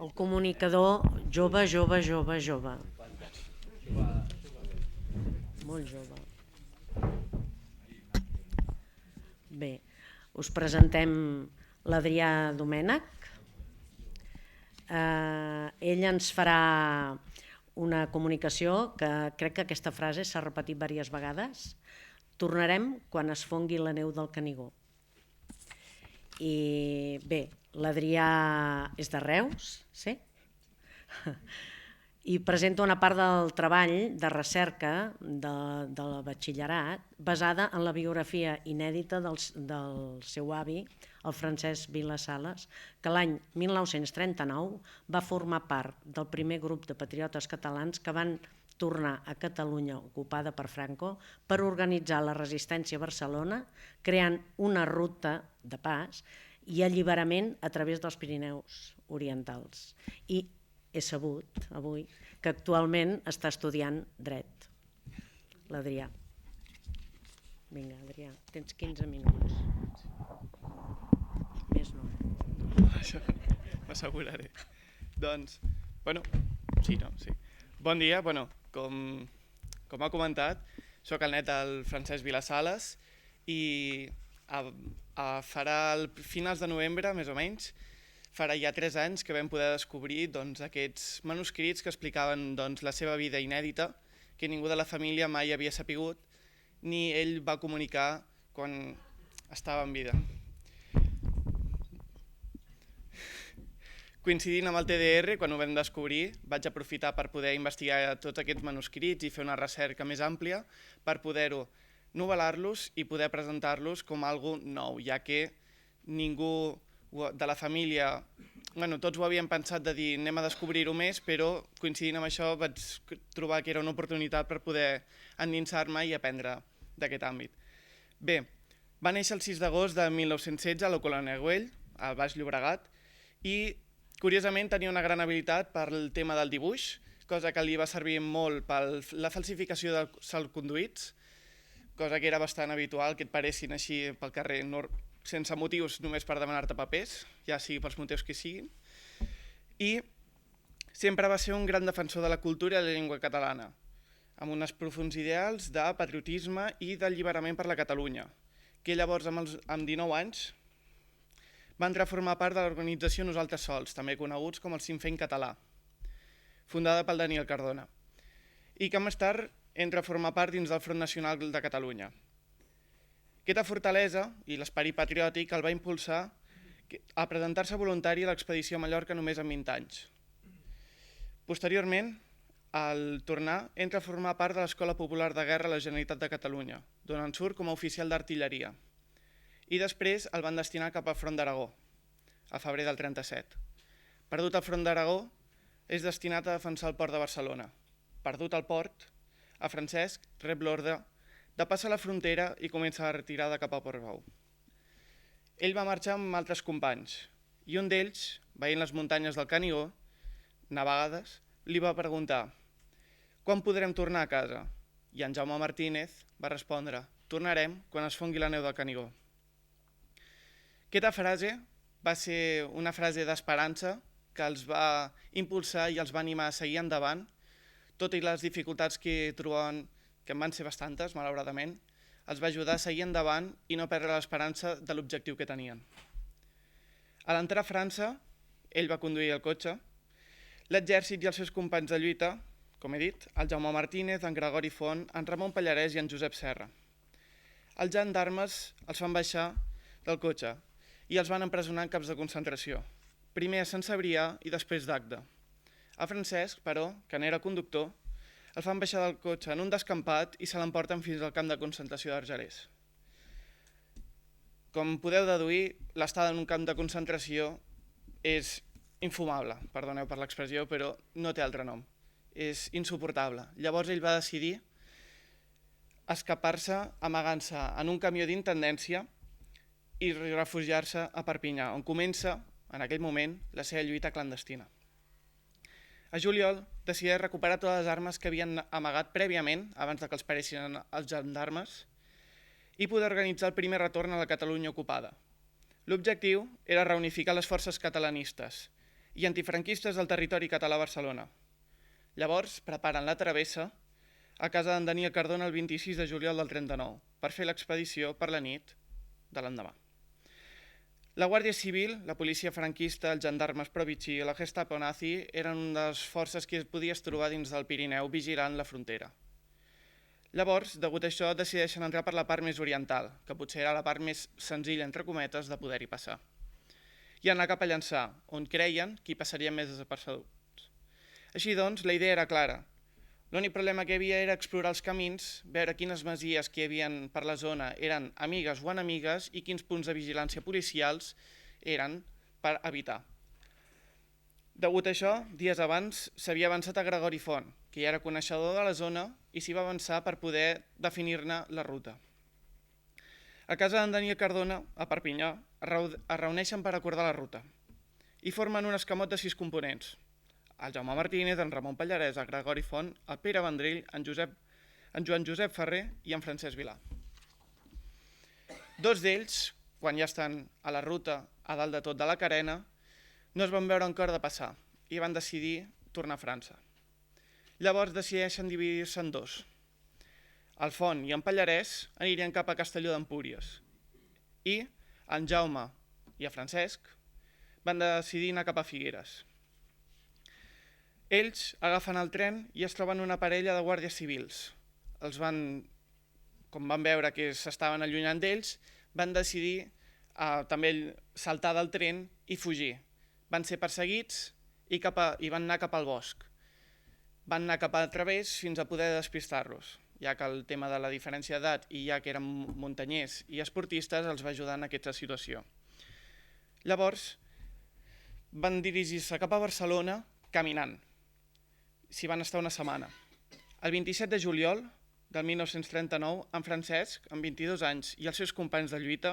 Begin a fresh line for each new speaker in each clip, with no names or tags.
El comunicador jove, jove, jove, jove. Molt jove. Bé, us presentem l'Adrià Domènech. Ell ens farà una comunicació que crec que aquesta frase s'ha repetit diverses vegades. Tornarem quan es fongui la neu del Canigó. I bé, l'Adrià és de Reus, sí? I presenta una part del treball de recerca del batxillerat basada en la biografia inèdita del seu avi, el Francesc Vila-Sales, que l'any 1939 va formar part del primer grup de patriotes catalans que van tornar a Catalunya ocupada per Franco per organitzar la resistència a Barcelona, creant una ruta de pas i alliberament a través dels Pirineus orientals. I he sabut avui que actualment està estudiant dret. L'Adrià. Vinga, Adrià, tens 15 minuts. Més no.
Això m'asseguraré. Doncs, sí. Bon dia, com ha comentat, soc el net del Francesc Vila-Sales i farà finals de novembre, més o menys, farà ja 3 anys que vam poder descobrir aquests manuscrits que explicaven la seva vida inèdita, que ningú de la família mai havia sapigut, ni ell va comunicar quan estava en vida. Coincidint amb el TDR, quan ho vam descobrir, vaig aprofitar per poder investigar tots aquests manuscrits i fer una recerca més àmplia per poder-ho novel·lar-los i poder presentar-los com algo nou, ja que ningú de la família, tots ho havíem pensat de dir anem a descobrir-ho més, però coincidint amb això vaig trobar que era una oportunitat per poder endinsar-me i aprendre d'aquest àmbit. Bé, va néixer el 6 d'agost de 1916 a la Colònia Güell, a Baix Llobregat, i curiosament tenia una gran habilitat per el tema del dibuix, cosa que li va servir molt per la falsificació de salconduits, cosa que era bastant habitual que et paressin així pel carrer sense motius, només per demanar-te papers, ja sigui pels motius que siguin. I sempre va ser un gran defensor de la cultura i de la llengua catalana, amb uns profunds ideals de patriotisme i d'alliberament per la Catalunya, que llavors, amb 19 anys, va entrar a formar part de l'organització Nosaltres Sols, també coneguts com el Sinn Féin català, fundada pel Daniel Cardona, i que més tard entra a formar part dins del Front Nacional de Catalunya. Aquesta fortalesa i l'esperit patriòtic el va impulsar a presentar-se voluntari a l'expedició a Mallorca només amb 20 anys. Posteriorment, al tornar, entra a formar part de l'Escola Popular de Guerra a la Generalitat de Catalunya, d'on surt com a oficial d'artilleria. I després el van destinar cap al Front d'Aragó, a febrer del 37. Perdut al Front d'Aragó, és destinat a defensar el port de Barcelona. Perdut al port, a Francesc rep l'ordre de passar la frontera i comença la retirada cap a Portbou. Ell va marxar amb altres companys i un d'ells, veient les muntanyes del Canigó, nevades, li va preguntar «Quan podrem tornar a casa?» I en Jaume Martínez va respondre «Tornarem quan es fongui la neu del Canigó». Aquesta frase va ser una frase d'esperança que els va impulsar i els va animar a seguir endavant, tot i les dificultats que trobaven, que en van ser bastantes, malauradament, els va ajudar a seguir endavant i no perdre l'esperança de l'objectiu que tenien. A l'entrar a França, ell va conduir el cotxe, l'exèrcit i els seus companys de lluita, com he dit, el Jaume Martínez, en Gregori Font, en Ramon Pallarès i en Josep Serra. Els gendarmes els van baixar del cotxe i els van empresonar en camps de concentració, primer a Sant Cebrià i després d'Agde. A Francesc, però, que n'era conductor, el fan baixar del cotxe en un descampat i se l'emporten fins al camp de concentració d'Argelers. Com podeu deduir, l'estada en un camp de concentració és infumable, perdoneu per l'expressió, però no té altre nom. És insuportable. Llavors ell va decidir escapar-se amagant-se en un camió d'intendència i refugiar-se a Perpinyà, on comença, en aquell moment, la seva lluita clandestina. A juliol decideix recuperar totes les armes que havien amagat prèviament, abans que els paressin els gendarmes, i poder organitzar el primer retorn a la Catalunya ocupada. L'objectiu era reunificar les forces catalanistes i antifranquistes del territori català a Barcelona. Llavors preparen la travessa a casa d'en Daniel Cardona el 26 de juliol del 39 per fer l'expedició per la nit de l'endemà. La Guàrdia Civil, la policia franquista, els gendarmes provici i la Gestapo nazi eren una de les forces que podies trobar dins del Pirineu vigilant la frontera. Llavors, degut a això, decideixen entrar per la part més oriental, que potser era la part més senzilla, entre cometes, de poder-hi passar. I anar cap a Llançà, on creien que hi passarien més desapercebuts. Així doncs, la idea era clara. L'únic problema que hi havia era explorar els camins, veure quines masies que hi havia per la zona eren amigues o enemigues i quins punts de vigilància policials eren per evitar. Degut a això, dies abans s'havia avançat a Gregori Font, que ja era coneixedor de la zona i s'hi va avançar per poder definir-ne la ruta. A casa d'en Daniel Cardona, a Perpinyà, es reuneixen per acordar la ruta i formen un escamot de 6 components. El Jaume Martínez, en Ramon Pallarès, el Gregori Font, el Pere Vendrell, en Joan Josep Ferrer i en Francesc Vilà. 2 d'ells, quan ja estan a la ruta, a dalt de tot de la carena, no es van veure encara de passar i van decidir tornar a França. Llavors decideixen dividir-se en 2. El Font i en Pallarès anirien cap a Castelló d'Empúries i en Jaume i en Francesc van decidir anar cap a Figueres. Ells agafen el tren i es troben una parella de guàrdies civils. Com van veure que s'estaven allunyant d'ells, van decidir també saltar del tren i fugir. Van ser perseguits i van anar cap al bosc. Van anar cap a través fins a poder despistar-los, ja que el tema de la diferència d'edat i ja que eren muntanyers i esportistes els va ajudar en aquesta situació. Llavors van dirigir-se cap a Barcelona caminant. S'hi van estar una setmana. El 27 de juliol del 1939, en Francesc, amb 22 anys, i els seus companys de lluita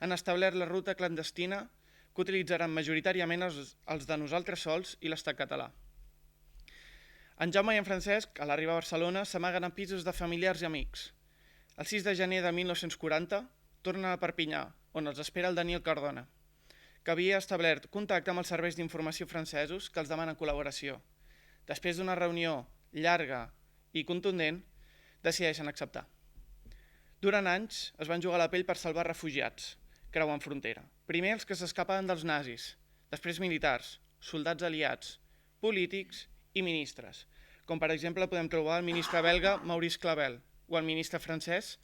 han establert la ruta clandestina que utilitzaran majoritàriament els de Nosaltres Sols i l'Estat català. En Jaume i en Francesc, a l'arribar a Barcelona, s'amaguen en pisos de familiars i amics. El 6 de gener de 1940 tornen a Perpinyà, on els espera el Daniel Cardona, que havia establert contacte amb els serveis d'informació francesos que els demanen col·laboració. Després d'una reunió llarga i contundent, decideixen acceptar. Durant anys es van jugar la pell per salvar refugiats, creuant frontera. Primer els que s'escapaven dels nazis, després militars, soldats aliats, polítics i ministres, com per exemple podem trobar el ministre belga Maurice Clavel o el ministre francès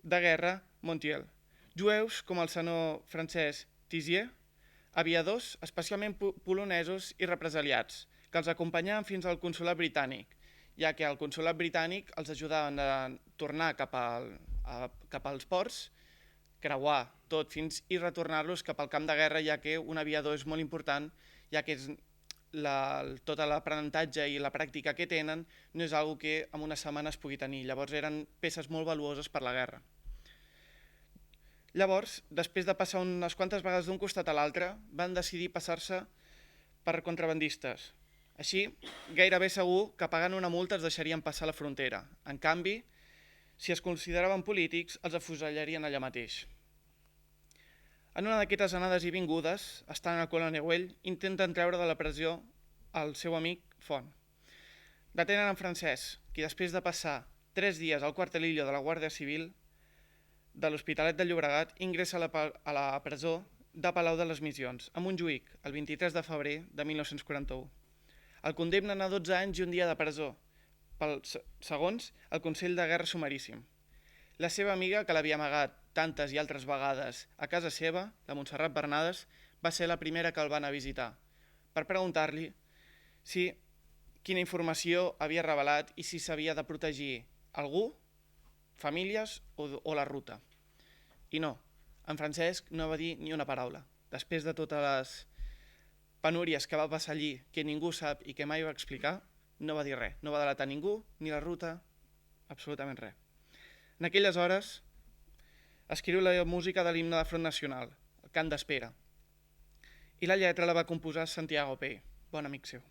de guerra Montiel, jueus com el senyor francès Tissier, aviadors especialment polonesos i represaliats, que els acompanyaven fins al consolat britànic, ja que el consolat britànic els ajudaven a tornar cap als ports, creuar tot fins i retornar-los cap al camp de guerra, ja que un aviador és molt important, ja que tot l'aprenentatge i la pràctica que tenen no és una que en una setmana es pugui tenir. Llavors eren peces molt valuoses per la guerra. Llavors, després de passar unes quantes vegades d'un costat a l'altre, van decidir passar-se per contrabandistes. Així, gairebé segur que pagant una multa els deixarien passar la frontera. En canvi, si es consideraven polítics, els afusellarien allà mateix. En una d'aquestes anades i vingudes, estant al colònia Güell, intenten treure de la presó el seu amic Font. Detenen en Francesc, qui després de passar 3 dies al quartelillo de la Guàrdia Civil de l'Hospitalet de Llobregat, ingressa a la presó de Palau de les Missions, a Montjuïc, el 23 de febrer de 1941. El condemnen a 12 anys i un dia de presó, segons el Consell de Guerra Sumaríssim. La seva amiga, que l'havia amagat tantes i altres vegades a casa seva, la Montserrat Bernades, va ser la primera que el van a visitar, per preguntar-li quina informació havia revelat i si s'havia de protegir algú, famílies o la ruta. I no, en Francesc no va dir ni una paraula. Després de totes les penúries que va passar allí, que ningú sap i que mai va explicar, no va dir res. No va delatar ningú, ni la ruta, absolutament res. En aquelles hores escriu la música de l'himne de Front Nacional, el Cant d'Espera, i la lletra la va composar Santiago Pey, bon amic seu.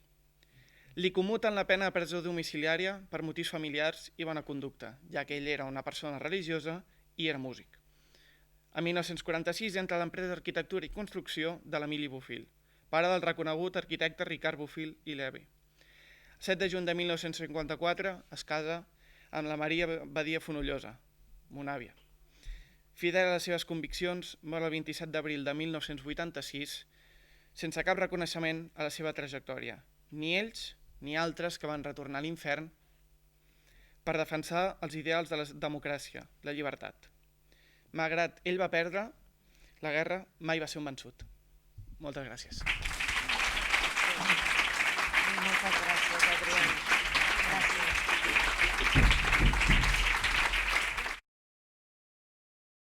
Li commuten la pena de presó domiciliària per motius familiars i bona conducta, ja que ell era una persona religiosa i era músic. En 1946 entra a l'empresa d'arquitectura i construcció de l'Emili Bofill, pare del reconegut arquitecte Ricard Bofill i Levi. El 7 de juny de 1954 es casa amb la Maria Badia Fonollosa, mon àvia. Fidel a les seves conviccions, mor el 27 d'abril de 1986 sense cap reconeixement a la seva trajectòria, ni ells ni altres que van retornar a l'infern per defensar els ideals de la democràcia, la llibertat. Malgrat ell va perdre, la guerra mai va ser un vençut. Moltes gràcies.
Moltes gràcies.